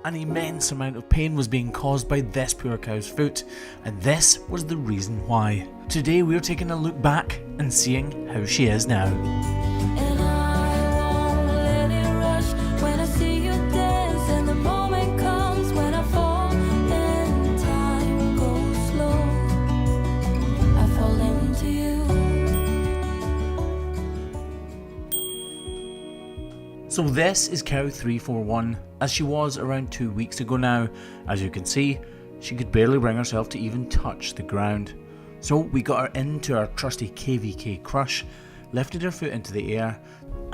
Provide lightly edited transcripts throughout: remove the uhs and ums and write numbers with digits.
An immense amount of pain was being caused by this poor cow's foot, and this was the reason why. Today we're taking a look back and seeing how she is now. And I won't let it rush when I see you dance, and the moment comes when I fall and time goes slow. I fall into you. So this is cow 341, as she was around 2 weeks ago now. As you can see, she could barely bring herself to even touch the ground. So we got her into our trusty KVK crush, lifted her foot into the air,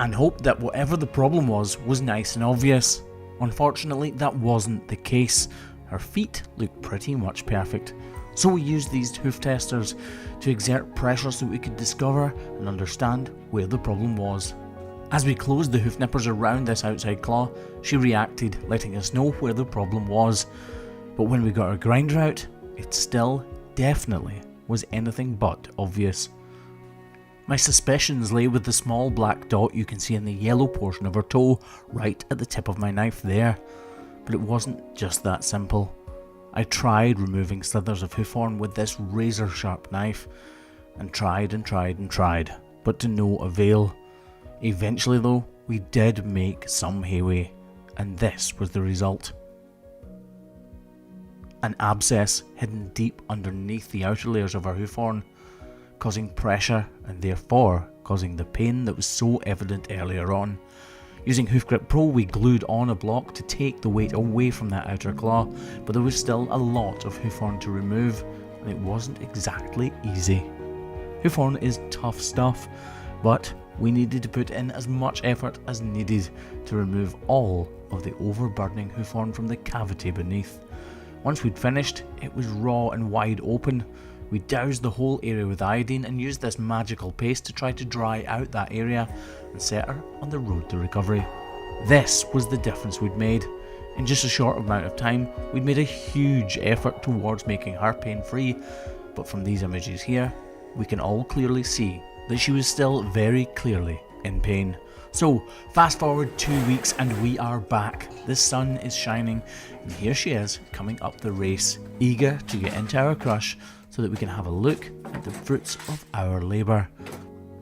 and hoped that whatever the problem was nice and obvious. Unfortunately, that wasn't the case. Her feet looked pretty much perfect. So we used these hoof testers to exert pressure so we could discover and understand where the problem was. As we closed the hoof nippers around this outside claw, she reacted, letting us know where the problem was. But when we got our grinder out, it still definitely was anything but obvious. My suspicions lay with the small black dot you can see in the yellow portion of her toe, right at the tip of my knife there. But it wasn't just that simple. I tried removing slithers of hoof horn with this razor sharp knife, and tried, but to no avail. Eventually though, we did make some headway, and this was the result. An abscess hidden deep underneath the outer layers of our hoof horn, causing pressure and therefore causing the pain that was so evident earlier on. Using Hoof Grip Pro, we glued on a block to take the weight away from that outer claw, but there was still a lot of hoof horn to remove, and it wasn't exactly easy. Hoof horn is tough stuff, but we needed to put in as much effort as needed to remove all of the overburdening hoof horn from the cavity beneath. Once we'd finished, it was raw and wide open. We doused the whole area with iodine and used this magical paste to try to dry out that area and set her on the road to recovery. This was the difference we'd made. In just a short amount of time, we'd made a huge effort towards making her pain-free, but from these images here, we can all clearly see that she was still very clearly in pain. So, fast forward 2 weeks and we are back. The sun is shining, and here she is coming up the race, eager to get into our crush so that we can have a look at the fruits of our labour.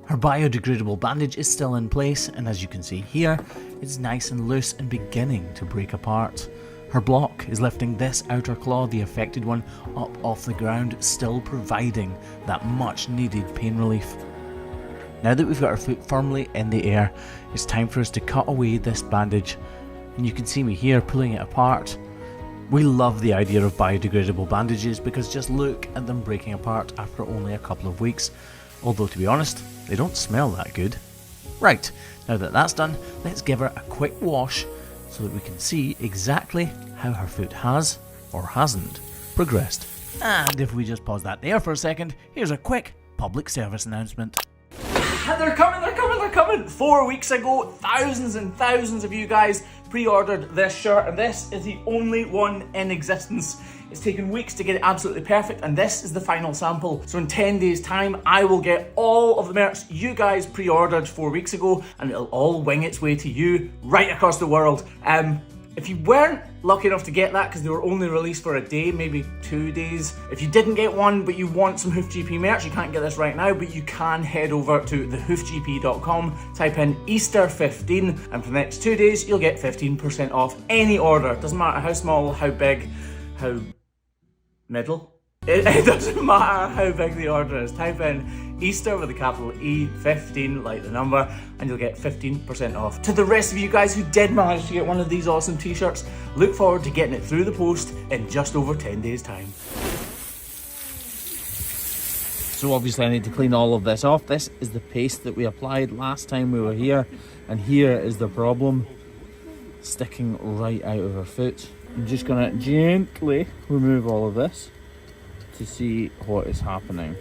Her biodegradable bandage is still in place, and as you can see here, it's nice and loose and beginning to break apart. Her block is lifting this outer claw, the affected one, up off the ground, still providing that much needed pain relief. Now that we've got our foot firmly in the air, it's time for us to cut away this bandage, and you can see me here pulling it apart. We love the idea of biodegradable bandages because just look at them breaking apart after only a couple of weeks, although to be honest, they don't smell that good. Right, now that that's done, let's give her a quick wash so that we can see exactly how her foot has, or hasn't, progressed. And if we just pause that there for a second, here's a quick public service announcement. They're coming! 4 weeks ago, thousands and thousands of you guys pre-ordered this shirt, and this is the only one in existence. It's taken weeks to get it absolutely perfect, and this is the final sample. So in 10 days time, I will get all of the merch you guys pre-ordered 4 weeks ago, and it'll all wing its way to you right across the world. If you weren't lucky enough to get that because they were only released for a day, maybe 2 days, if you didn't get one but you want some Hoof GP merch, you can't get this right now, but you can head over to thehoofgp.com, type in Easter 15, and for the next 2 days you'll get 15% off any order. Doesn't matter how small, how big, how middle. It doesn't matter how big the order is. Type in Easter with a capital E, 15 like the number, and you'll get 15% off. To the rest of you guys who did manage to get one of these awesome t-shirts, look forward to getting it through the post in just over 10 days time. So obviously I need to clean all of this off. This is the paste that we applied last time we were here, and here is the problem, sticking right out of her foot. I'm just gonna gently remove all of this to see what is happening.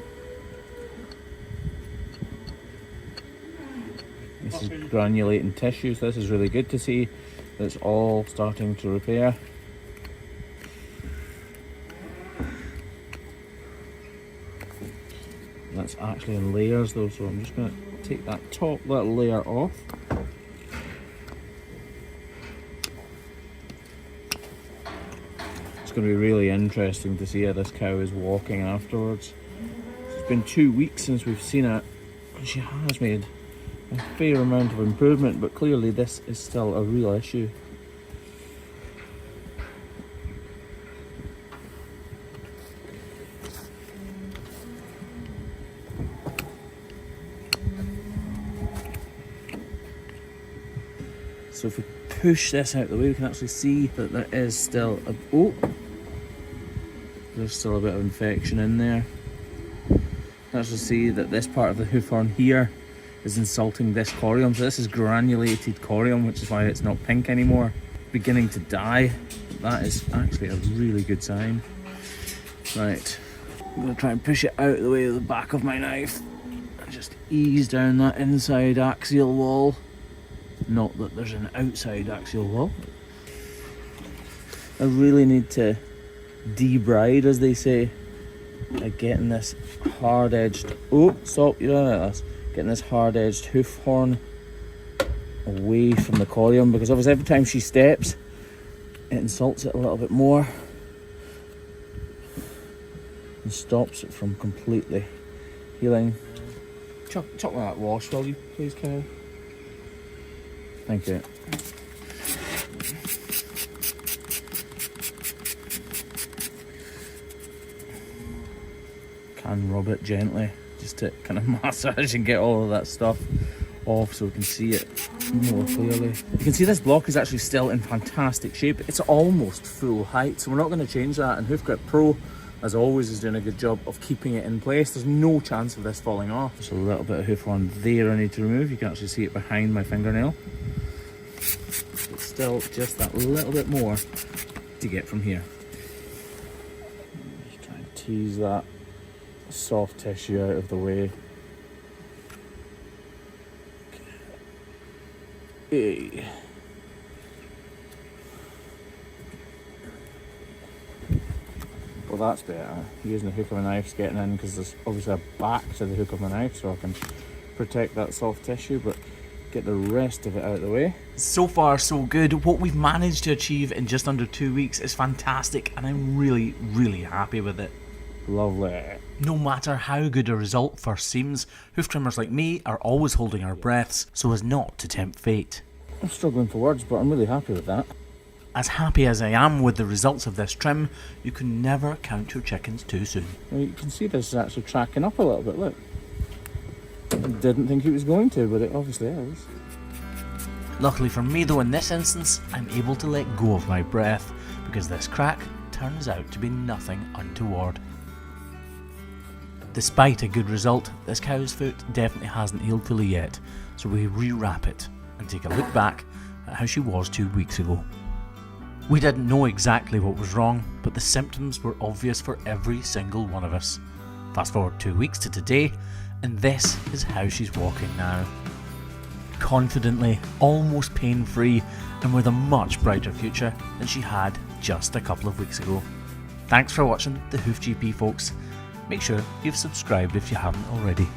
This is granulating tissues. This is really good to see that it's all starting to repair. That's actually in layers though, so I'm just going to take that top little layer off. It's going to be really interesting to see how this cow is walking afterwards. It's been 2 weeks since we've seen it, and she has made a fair amount of improvement, but clearly this is still a real issue. So if we push this out the way, we can actually see that there is still there's still a bit of infection in there. You can actually see that this part of the hoof horn here is insulting this corium. So this is granulated corium, which is why it's not pink anymore. Beginning to die. That is actually a really good sign. Right, I'm going to try and push it out of the way of the back of my knife and just ease down that inside axial wall. Not that there's an outside axial wall. I really need to debride, as they say, by getting this hard-edged... Oh, stop, you don't know this. Getting this hard-edged hoof horn away from the corium, because obviously every time she steps, it insults it a little bit more and stops it from completely healing. Chuck that wash, will you, please, Kyle? Thank you. Can rub it gently just to kind of massage and get all of that stuff off so we can see it more clearly. You can see this block is actually still in fantastic shape. It's almost full height, so we're not going to change that, and Hoof Grip Pro, as always, is doing a good job of keeping it in place. There's no chance of this falling off. There's a little bit of hoof horn there I need to remove. You can actually see it behind my fingernail. But still just that little bit more to get from here. Just try and tease that soft tissue out of the way. Okay. Well, that's better. Using the hook of a knife's getting in, because there's obviously a back to the hook of my knife, so I can protect that soft tissue, but get the rest of it out of the way. So far, so good. What we've managed to achieve in just under 2 weeks is fantastic, and I'm really, really happy with it. Lovely. No matter how good a result first seems, hoof trimmers like me are always holding our breaths so as not to tempt fate. I'm struggling for words, but I'm really happy with that. As happy as I am with the results of this trim, you can never count your chickens too soon. Well, you can see this is actually tracking up a little bit, look. I didn't think it was going to, but it obviously is. Luckily for me though, in this instance, I'm able to let go of my breath, because this crack turns out to be nothing untoward. Despite a good result, this cow's foot definitely hasn't healed fully yet, so we rewrap it and take a look back at how she was 2 weeks ago. We didn't know exactly what was wrong, but the symptoms were obvious for every single one of us. Fast forward 2 weeks to today, and this is how she's walking now. Confidently, almost pain-free, and with a much brighter future than she had just a couple of weeks ago. Thanks for watching the Hoof GP, folks. Make sure you've subscribed if you haven't already.